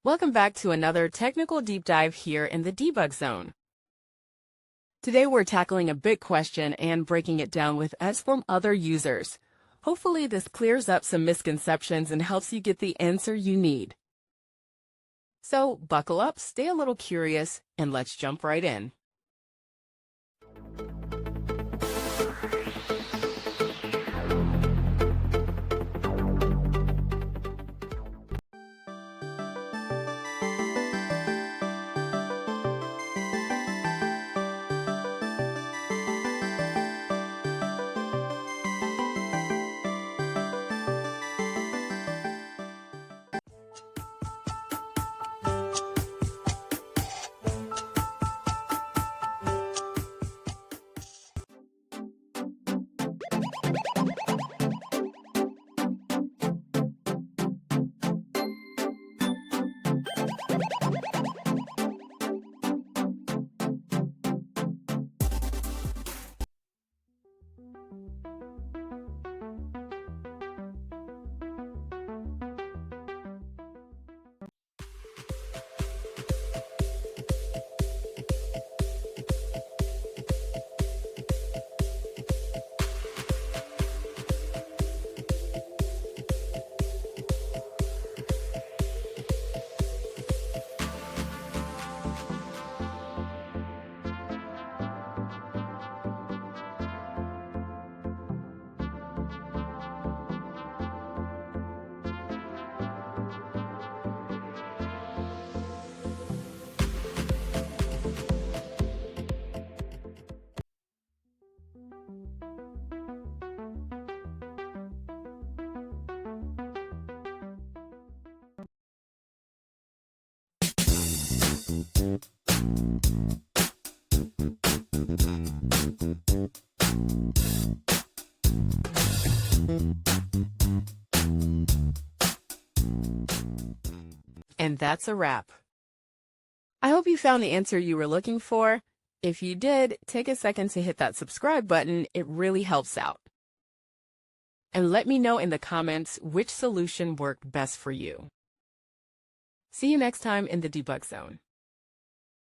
Welcome back to another technical deep dive here in the Debug Zone. Today we're tackling a big question and breaking it down with us from other users. Hopefully this clears up some misconceptions and helps you get the answer you need. So buckle up, stay a little curious, and let's jump right in. And that's a wrap. I hope you found the answer you were looking for. If you did, take a second to hit that subscribe button. It really helps out. And let me know in the comments which solution worked best for you. See you next time in the Debug Zone.